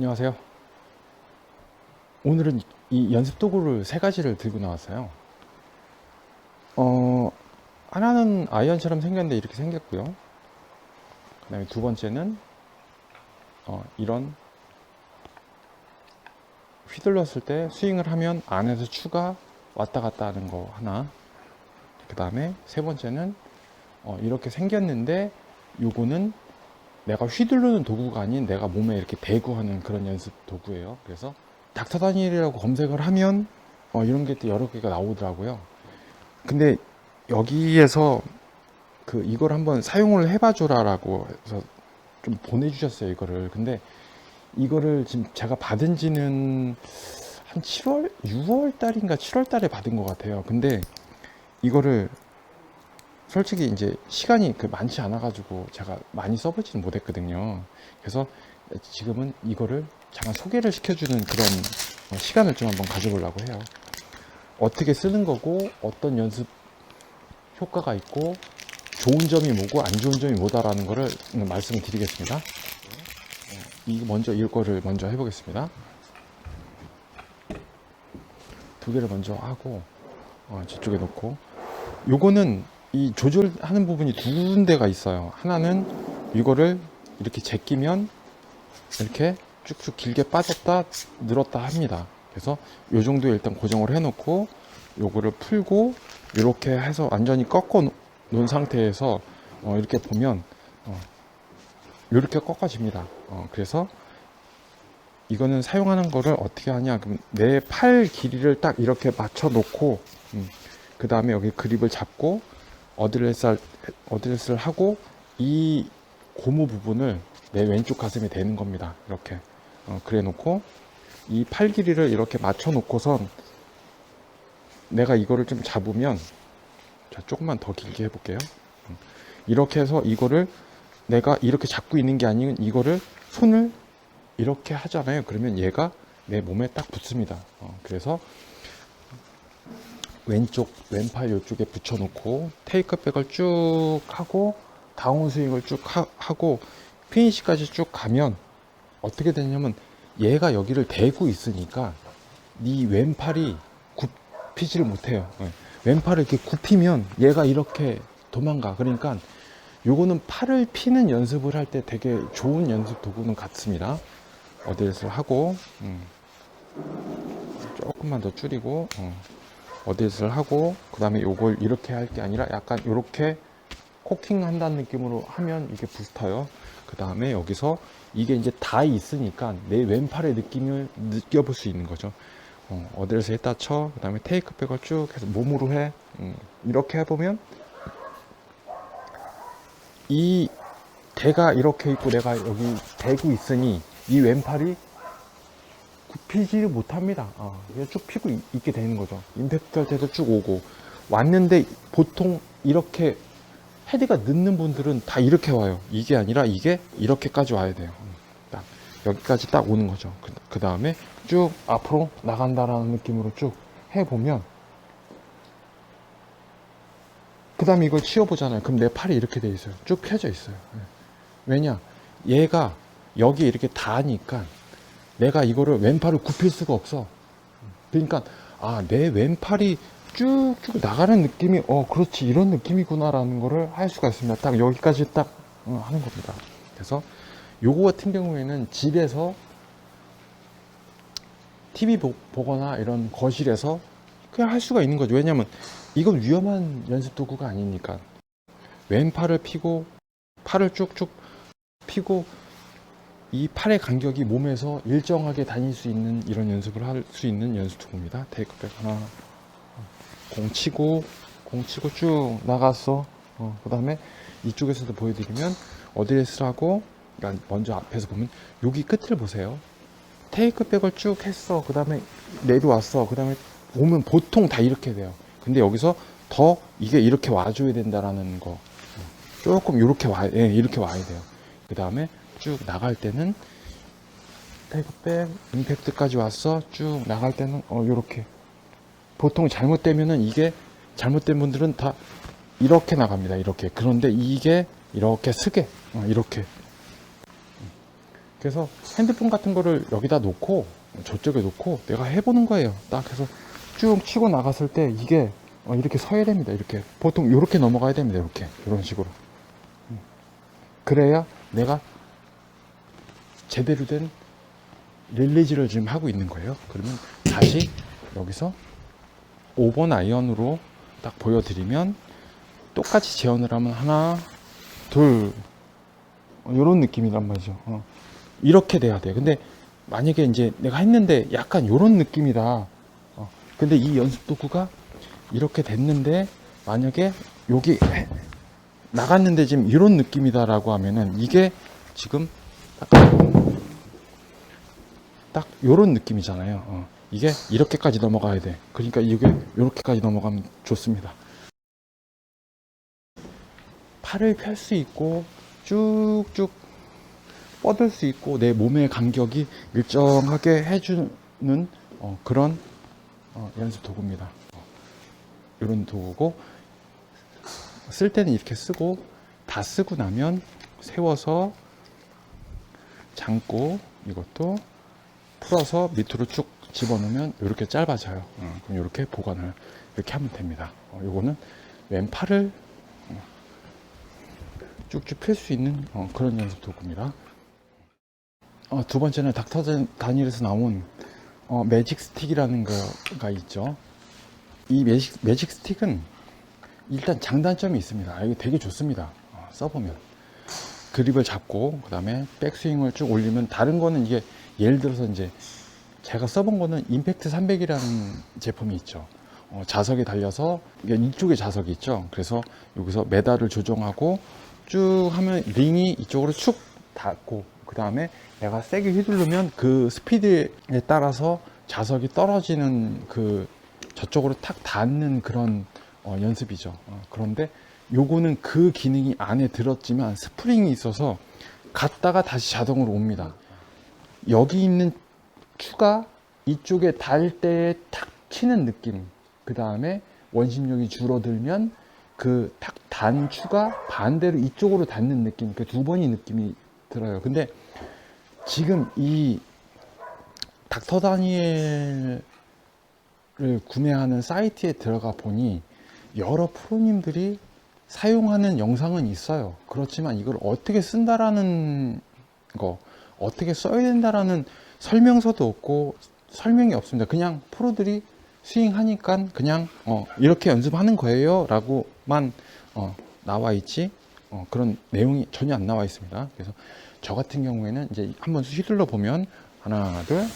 안녕하세요. 오늘은 이 연습 도구를 세 가지를 들고 나왔어요. 어, 하나는 아이언처럼 생겼는데 이렇게 생겼고요. 그 다음에 두 번째는 이런 휘둘렀을 때 스윙을 하면 안에서 추가 왔다 갔다 하는 거 하나. 그 다음에 세 번째는 이렇게 생겼는데 요거는 내가 휘두르는 도구가 아닌 내가 몸에 이렇게 대고 하는 그런 연습 도구예요. 그래서 닥터 다니엘이라고 검색을 하면 이런 게 또 여러 개가 나오더라고요. 근데 여기에서 이걸 한번 사용을 해봐 주라라고 해서 좀 보내주셨어요, 이거를. 근데 이거를 지금 제가 받은 지는 한 7월, 6월 달인가 7월 달에 받은 것 같아요. 근데 이거를 솔직히 이제 시간이 많지 않아 가지고 제가 많이 써보지는 못했거든요. 그래서 지금은 이거를 잠깐 소개를 시켜주는 그런 시간을 좀 한번 가져보려고 해요. 어떻게 쓰는 거고 어떤 연습 효과가 있고 좋은 점이 뭐고 안 좋은 점이 뭐다라는 거를 말씀을 드리겠습니다. 이거를 먼저 해보겠습니다. 두 개를 먼저 하고 저쪽에 놓고, 요거는 이 조절하는 부분이 두 군데가 있어요. 하나는 이거를 이렇게 제끼면 이렇게 쭉쭉 길게 빠졌다 늘었다 합니다. 그래서 요 정도에 일단 고정을 해 놓고 요거를 풀고 이렇게 해서 완전히 꺾어 놓은 상태에서 이렇게 보면 이렇게 꺾어집니다. 그래서 이거는 사용하는 거를 어떻게 하냐, 그럼 내 팔 길이를 딱 이렇게 맞춰 놓고 그 다음에 여기 그립을 잡고 어드레스를 하고 이 고무 부분을 내 왼쪽 가슴에 대는 겁니다. 이렇게 그래 놓고 이 팔 길이를 이렇게 맞춰 놓고선 내가 이거를 좀 잡으면, 자, 조금만 더 길게 해볼게요. 이렇게 해서 이거를 내가 이렇게 잡고 있는 게 아닌 이거를 손을 이렇게 하잖아요. 그러면 얘가 내 몸에 딱 붙습니다. 그래서 왼팔 이쪽에 붙여놓고 테이크백을 쭉 하고 다운스윙을 쭉 하고 피니시까지 쭉 가면 어떻게 되냐면 얘가 여기를 대고 있으니까 네 왼팔이 굽히지를 못해요. 왼팔을 이렇게 굽히면 얘가 이렇게 도망가. 그러니까 요거는 팔을 피는 연습을 할 때 되게 좋은 연습 도구는 같습니다. 어드레스를 하고 조금만 더 줄이고 어드레스를 하고, 그 다음에 요걸 이렇게 할 게 아니라 약간 이렇게 코킹 한다는 느낌으로 하면 이게 붙어요. 그 다음에 여기서 이게 이제 다 있으니까 내 왼팔의 느낌을 느껴볼 수 있는 거죠. 어드레스 했다 쳐, 그 다음에 테이크백을 쭉 해서 몸으로 해. 이렇게 해보면 이 대가 이렇게 있고 내가 여기 대고 있으니 이 왼팔이 굽히지를 못합니다. 그냥 쭉 피고 있게 되는 거죠. 임팩트 할 때도 쭉 오고 왔는데, 보통 이렇게 헤드가 늦는 분들은 다 이렇게 와요. 이게 아니라 이게 이렇게까지 와야 돼요. 딱 여기까지 딱 오는 거죠. 그 다음에 쭉 앞으로 나간다라는 느낌으로 쭉 해보면, 그 다음에 이걸 치워보잖아요. 그럼 내 팔이 이렇게 돼 있어요. 쭉 펴져 있어요. 왜냐? 얘가 여기에 이렇게 닿으니까 내가 이거를 왼팔을 굽힐 수가 없어. 그러니까 내 왼팔이 쭉쭉 나가는 느낌이 그렇지, 이런 느낌이구나라는 거를 할 수가 있습니다. 딱 여기까지 딱 하는 겁니다. 그래서 요거 같은 경우에는 집에서 TV 보거나 이런 거실에서 그냥 할 수가 있는 거죠. 왜냐면 이건 위험한 연습 도구가 아니니까. 왼팔을 피고 팔을 쭉쭉 피고 이 팔의 간격이 몸에서 일정하게 다닐 수 있는 이런 연습을 할 수 있는 연습 도구입니다. 테이크백 하나, 공 치고 쭉 나갔어. 그 다음에 이쪽에서도 보여드리면 어드레스를 하고, 그러니까 먼저 앞에서 보면 여기 끝을 보세요. 테이크백을 쭉 했어. 그 다음에 내려왔어. 그 다음에 보면 보통 다 이렇게 돼요. 근데 여기서 더 이게 이렇게 와줘야 된다라는 거, 조금 이렇게 이렇게 와야 돼요. 그 다음에 쭉 나갈 때는 테이크백 임팩트까지 왔어. 쭉 나갈 때는 요렇게. 보통 잘못되면은 이게 잘못된 분들은 다 이렇게 나갑니다. 이렇게. 그런데 이게 이렇게 쓰게 이렇게 그래서 핸드폰 같은 거를 여기다 놓고 저쪽에 놓고 내가 해보는 거예요. 딱 해서 쭉 치고 나갔을 때 이게 이렇게 서야 됩니다. 이렇게 보통 이렇게 넘어가야 됩니다. 이렇게 이런 식으로. 그래야 내가 제대로 된 릴리즈를 지금 하고 있는 거예요. 그러면 다시 여기서 5번 아이언으로 딱 보여드리면 똑같이 재현을 하면 하나, 둘, 이런 느낌이란 말이죠. 이렇게 돼야 돼. 근데 만약에 이제 내가 했는데 약간 이런 느낌이다. 근데 이 연습 도구가 이렇게 됐는데 만약에 여기 나갔는데 지금 이런 느낌이다라고 하면은 이게 지금 딱 요런 느낌이잖아요. 이게 이렇게까지 넘어가야 돼. 그러니까 이게 이렇게까지 넘어가면 좋습니다. 팔을 펼 수 있고 쭉쭉 뻗을 수 있고 내 몸의 간격이 일정하게 해주는 그런 연습 도구입니다. 이런 도구고 쓸 때는 이렇게 쓰고 다 쓰고 나면 세워서 잠고 이것도 풀어서 밑으로 쭉 집어넣으면 이렇게 짧아져요. 그럼 이렇게 보관을 이렇게 하면 됩니다. 이거는 왼팔을 쭉쭉 펼 수 있는 그런 연습 도구입니다. 두 번째는 닥터 다니엘에서 나온 매직 스틱이라는 거가 있죠. 이 매직 스틱은 일단 장단점이 있습니다. 이게 되게 좋습니다. 써보면 그립을 잡고 그 다음에 백스윙을 쭉 올리면 다른 거는 이게 예를 들어서 이제 제가 써본 거는 임팩트 300이라는 제품이 있죠. 자석에 달려서 이쪽에 자석이 있죠. 그래서 여기서 메달을 조정하고 쭉 하면 링이 이쪽으로 축 닿고 그 다음에 내가 세게 휘두르면 그 스피드에 따라서 자석이 떨어지는 그 저쪽으로 탁 닿는 그런 연습이죠. 그런데 요거는 그 기능이 안에 들었지만 스프링이 있어서 갔다가 다시 자동으로 옵니다. 여기 있는 추가 이쪽에 닿을 때 탁 치는 느낌, 그 다음에 원심력이 줄어들면 그 탁 단 추가 반대로 이쪽으로 닿는 느낌, 그 두 번이 느낌이 들어요. 근데 지금 이 닥터 다니엘을 구매하는 사이트에 들어가 보니 여러 프로님들이 사용하는 영상은 있어요. 그렇지만 이걸 어떻게 쓴다라는 거, 어떻게 써야 된다라는 설명서도 없고 설명이 없습니다. 그냥 프로들이 스윙하니까 그냥 이렇게 연습하는 거예요 라고만 나와 있지 그런 내용이 전혀 안 나와 있습니다. 그래서 저 같은 경우에는 이제 한번 휘둘러 보면 하나 둘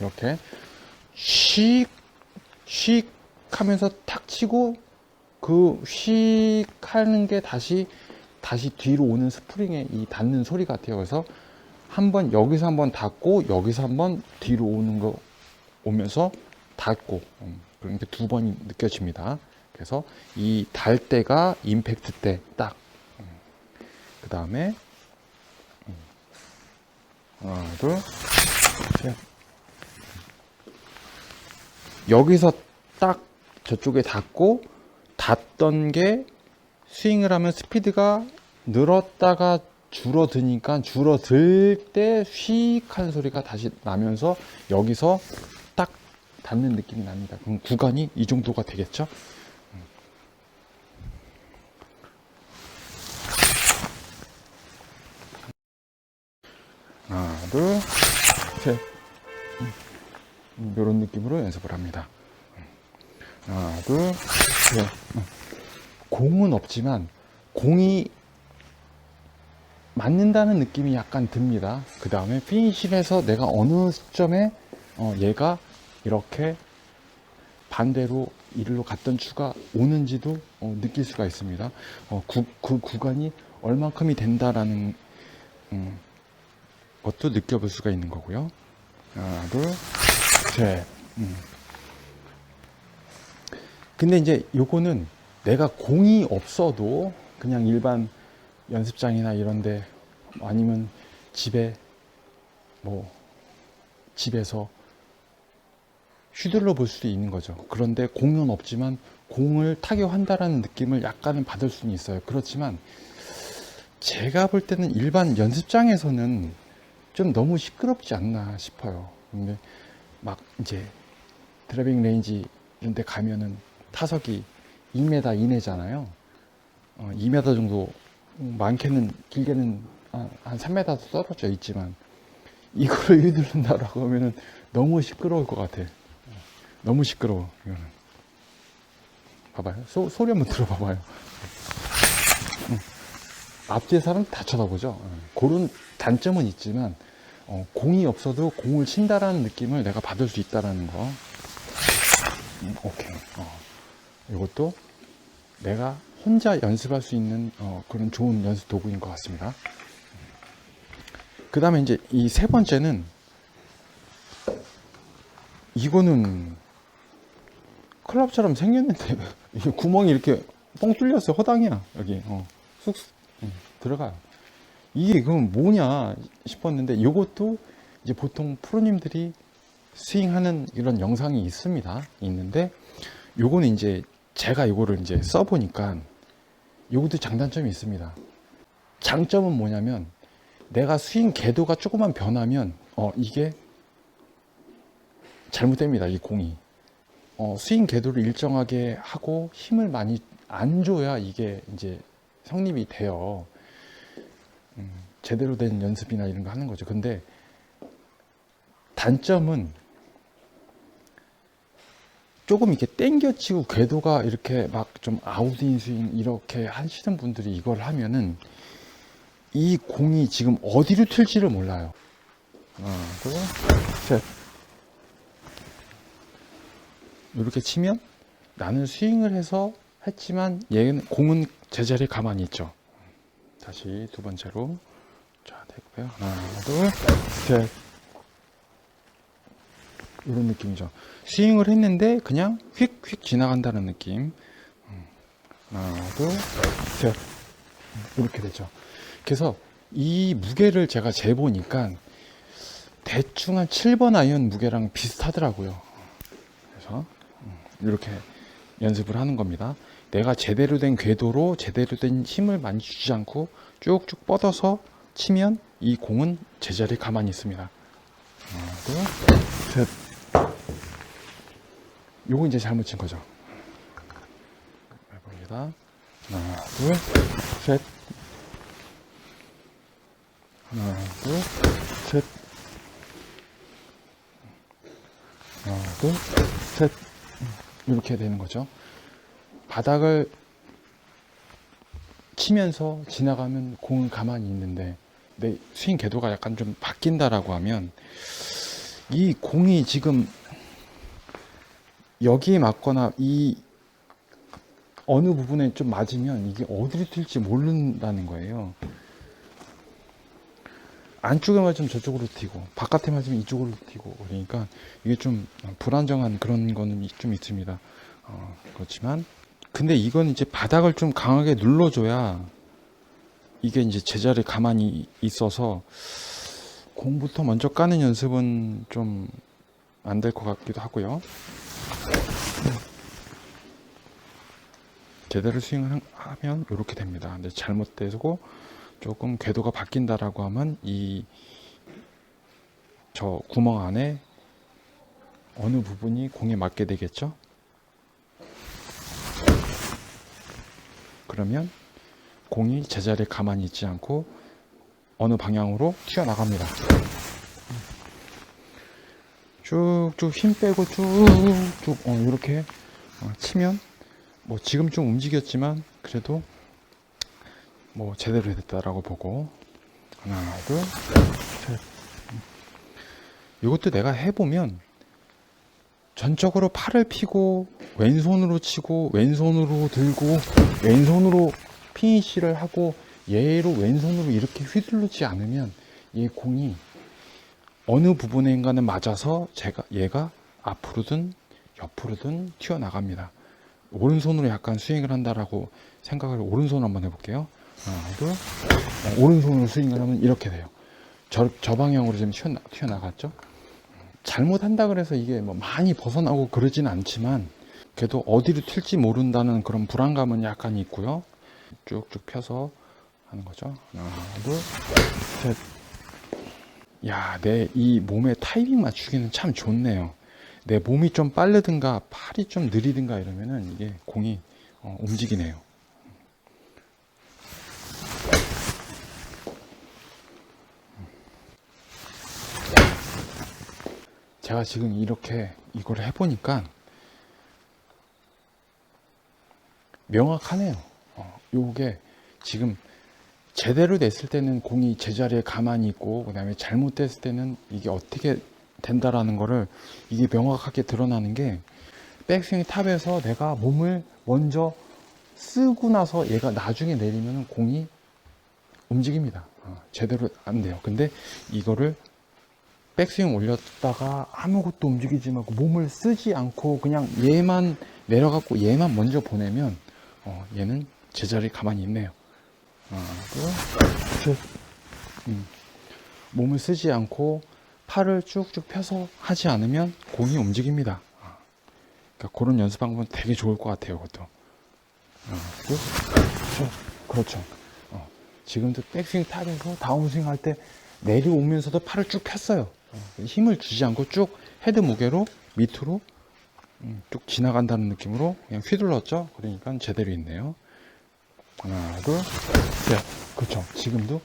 이렇게 씩 하면서 탁 치고 그 휙 하는 게 다시 뒤로 오는 스프링의 이 닿는 소리 같아요. 그래서 한번 여기서 한번 닿고 여기서 한번 뒤로 오는 거 오면서 닿고 그런 게 두 번이 느껴집니다. 그래서 이 닿을 때가 임팩트 때 딱. 그 다음에 하나 둘 셋. 여기서 딱 저쪽에 닿고 닿던 게 스윙을 하면 스피드가 늘었다가 줄어드니까 줄어들 때 휙 하는 소리가 다시 나면서 여기서 딱 닿는 느낌이 납니다. 그럼 구간이 이 정도가 되겠죠? 하나, 둘, 셋. 이런 느낌으로 연습을 합니다. 하나, 둘, 셋. 공은 없지만 공이 맞는다는 느낌이 약간 듭니다. 그 다음에 피니시에서 내가 어느 시점에 얘가 이렇게 반대로 이리로 갔던 추가 오는지도 느낄 수가 있습니다. 그 구간이 얼만큼이 된다라는 것도 느껴볼 수가 있는 거고요. 하나, 둘, 셋. 근데 이제 요거는 내가 공이 없어도 그냥 일반 연습장이나 이런데 아니면 집에 집에서 휘둘러 볼 수도 있는 거죠. 그런데 공은 없지만 공을 타격한다라는 느낌을 약간은 받을 수는 있어요. 그렇지만 제가 볼 때는 일반 연습장에서는 좀 너무 시끄럽지 않나 싶어요. 근데 막 이제 드라이빙 레인지 이런 데 가면은 타석이 2m 이내잖아요. 2m 정도, 많게는 길게는 한 3m 떨어져 있지만 이거를 휘두른다라고 하면은 너무 시끄러울 것 같아. 너무 시끄러워. 이거는. 봐봐요. 소리 한번 들어봐봐요. 앞뒤에 사람 다 쳐다보죠. 그런 단점은 있지만 공이 없어도 공을 친다라는 느낌을 내가 받을 수 있다라는 거. 오케이. 이것도 내가 혼자 연습할 수 있는 그런 좋은 연습 도구인 것 같습니다. 그 다음에 이제 이 세 번째는, 이거는 클럽처럼 생겼는데 이게 구멍이 이렇게 뻥 뚫렸어. 허당이야. 여기 쑥 들어가요. 이게 그럼 뭐냐 싶었는데, 이것도 이제 보통 프로님들이 스윙하는 이런 영상이 있는데, 요거는 이제 제가 이거를 이제 써보니까 요것도 장단점이 있습니다. 장점은 뭐냐면, 내가 스윙 궤도가 조금만 변하면 이게 잘못됩니다. 이 공이 스윙 궤도를 일정하게 하고 힘을 많이 안 줘야 이게 이제 성립이 돼요. 제대로 된 연습이나 이런 거 하는 거죠. 근데 단점은 조금 이렇게 땡겨치고 궤도가 이렇게 막 좀 아웃인 스윙 이렇게 하시는 분들이 이걸 하면은 이 공이 지금 어디로 튈지를 몰라요. 하나, 둘, 셋. 이렇게 치면 나는 스윙을 해서 했지만 얘는 공은 제자리에 가만히 있죠. 다시 두 번째로. 자, 대고요. 하나, 둘, 셋. 이런 느낌이죠. 스윙을 했는데 그냥 휙휙 지나간다는 느낌. 하나, 둘, 셋. 이렇게 되죠. 그래서 이 무게를 제가 재보니까 대충 한 7번 아이언 무게랑 비슷하더라고요. 그래서 이렇게 연습을 하는 겁니다. 내가 제대로 된 궤도로 제대로 된 힘을 많이 주지 않고 쭉쭉 뻗어서 치면 이 공은 제자리에 가만히 있습니다. 하나, 둘, 셋. 요거 이제 잘못 친 거죠. 해봅니다. 하나, 둘, 셋. 하나, 둘, 셋. 하나, 둘, 셋. 이렇게 되는 거죠. 바닥을 치면서 지나가면 공은 가만히 있는데, 내 스윙 궤도가 약간 좀 바뀐다라고 하면 이 공이 지금 여기에 맞거나 이 어느 부분에 좀 맞으면 이게 어디로 튈지 모른다는 거예요. 안쪽에 맞으면 저쪽으로 튀고 바깥에 맞으면 이쪽으로 튀고, 그러니까 이게 좀 불안정한 그런 거는 좀 있습니다. 그렇지만 근데 이건 이제 바닥을 좀 강하게 눌러줘야 이게 이제 제자리에 가만히 있어서 공부터 먼저 까는 연습은 좀 안 될 것 같기도 하고요. 제대로 스윙을 하면 이렇게 됩니다. 근데 잘못되고 조금 궤도가 바뀐다라고 하면 저 구멍 안에 어느 부분이 공에 맞게 되겠죠. 그러면 공이 제자리에 가만히 있지 않고 어느 방향으로 튀어나갑니다. 쭉쭉 힘 빼고 쭉쭉 이렇게 치면 뭐 지금 좀 움직였지만 그래도 뭐 제대로 됐다라고 보고, 하나, 둘, 셋. 이것도 내가 해보면 전적으로 팔을 펴고 왼손으로 치고 왼손으로 들고 왼손으로 피니시를 하고 얘로 왼손으로 이렇게 휘두르지 않으면 얘 공이 어느 부분인가는 맞아서 얘가 앞으로든 옆으로든 튀어나갑니다. 오른손으로 약간 스윙을 한다라고 생각을, 오른손 한번 해볼게요. 하나, 둘. 오른손으로 스윙을 하면 이렇게 돼요. 저 방향으로 지금 튀어나갔죠? 잘못한다 그래서 이게 뭐 많이 벗어나고 그러진 않지만 그래도 어디로 튈지 모른다는 그런 불안감은 약간 있고요. 쭉쭉 펴서 하는 거죠. 하나, 둘, 셋. 야, 내 이 몸의 타이밍 맞추기는 참 좋네요. 내 몸이 좀 빠르든가 팔이 좀 느리든가 이러면은 이게 공이 움직이네요. 제가 지금 이렇게 이걸 해보니까 명확하네요. 요게 지금 제대로 됐을 때는 공이 제자리에 가만히 있고, 그 다음에 잘못됐을 때는 이게 어떻게 된다라는 거를 이게 명확하게 드러나는 게, 백스윙 탑에서 내가 몸을 먼저 쓰고 나서 얘가 나중에 내리면 공이 움직입니다. 제대로 안 돼요. 근데 이거를 백스윙 올렸다가 아무것도 움직이지 말고 몸을 쓰지 않고 그냥 얘만 내려갖고 얘만 먼저 보내면 얘는 제자리에 가만히 있네요. 몸을 쓰지 않고 팔을 쭉쭉 펴서 하지 않으면 공이 움직입니다. 그러니까 그런 연습 방법은 되게 좋을 것 같아요. 그것도. 그렇죠. 지금도 백스윙 탑에서 다운스윙 할 때 내려오면서도 팔을 쭉 폈어요. 힘을 주지 않고 쭉 헤드 무게로 밑으로 쭉 지나간다는 느낌으로 그냥 휘둘렀죠. 그러니까 제대로 있네요. 하나, 둘, 셋. 그렇죠. 지금도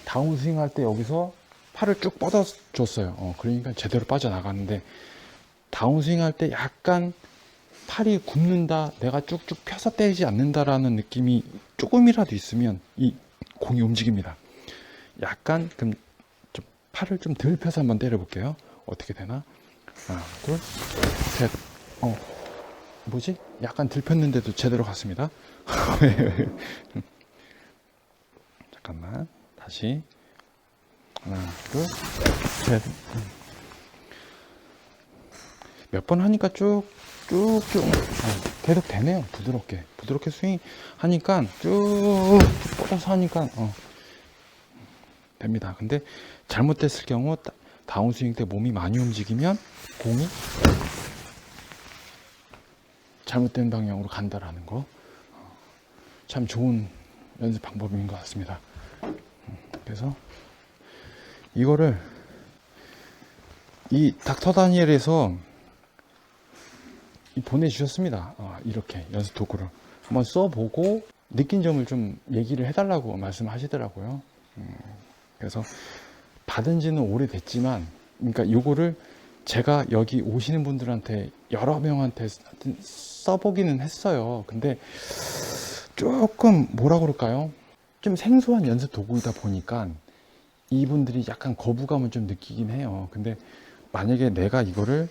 다운스윙 할 때 여기서 팔을 쭉 뻗어줬어요. 그러니까 제대로 빠져나가는데, 다운스윙 할 때 약간 팔이 굽는다, 내가 쭉쭉 펴서 때리지 않는다라는 느낌이 조금이라도 있으면 이 공이 움직입니다. 약간 그럼 좀 팔을 좀 덜 펴서 한번 때려볼게요. 어떻게 되나? 하나, 둘, 셋. 뭐지? 약간 덜 폈는데도 제대로 갔습니다. 잠깐만. 다시. 하나, 둘, 셋. 몇 번 하니까 쭉쭉쭉 계속 되네요. 부드럽게 스윙 하니까 쭉 뻗어서 하니까 됩니다. 근데 잘못됐을 경우 다운스윙 때 몸이 많이 움직이면 공이 잘못된 방향으로 간다라는 거, 참 좋은 연습 방법인 것 같습니다. 그래서 이거를 이 닥터 다니엘에서 보내주셨습니다. 이렇게 연습 도구를 한번 써보고 느낀 점을 좀 얘기를 해달라고 말씀하시더라고요. 그래서 받은 지는 오래됐지만, 그러니까 요거를 제가 여기 오시는 분들한테 여러 명한테 써보기는 했어요. 근데 조금 뭐라 그럴까요? 좀 생소한 연습 도구이다 보니까 이분들이 약간 거부감을 좀 느끼긴 해요. 근데 만약에 내가 이거를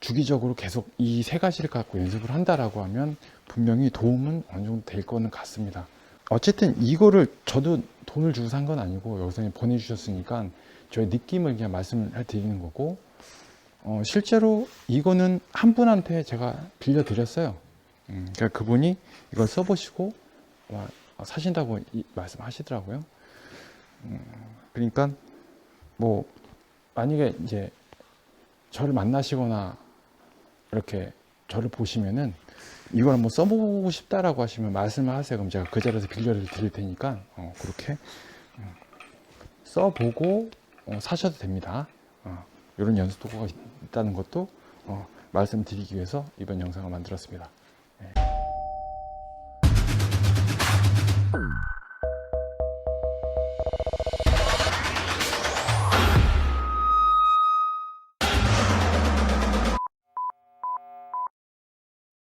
주기적으로 계속 이 세 가지를 갖고 연습을 한다라고 하면 분명히 도움은 어느 정도 될 거는 같습니다. 어쨌든 이거를 저도 돈을 주고 산 건 아니고 여기서 보내주셨으니까 저의 느낌을 그냥 말씀을 드리는 거고, 실제로 이거는 한 분한테 제가 빌려드렸어요. 그러니까 그분이 이걸 써보시고 사신다고 말씀하시더라고요. 그러니까 뭐 만약에 이제 저를 만나시거나 이렇게 저를 보시면은 이걸 한번 써보고 싶다라고 하시면 말씀을 하세요. 그럼 제가 그 자리에서 빌려 드릴 테니까 그렇게 써보고 사셔도 됩니다. 이런 연습 도구가 있다는 것도 말씀드리기 위해서 이번 영상을 만들었습니다. 네.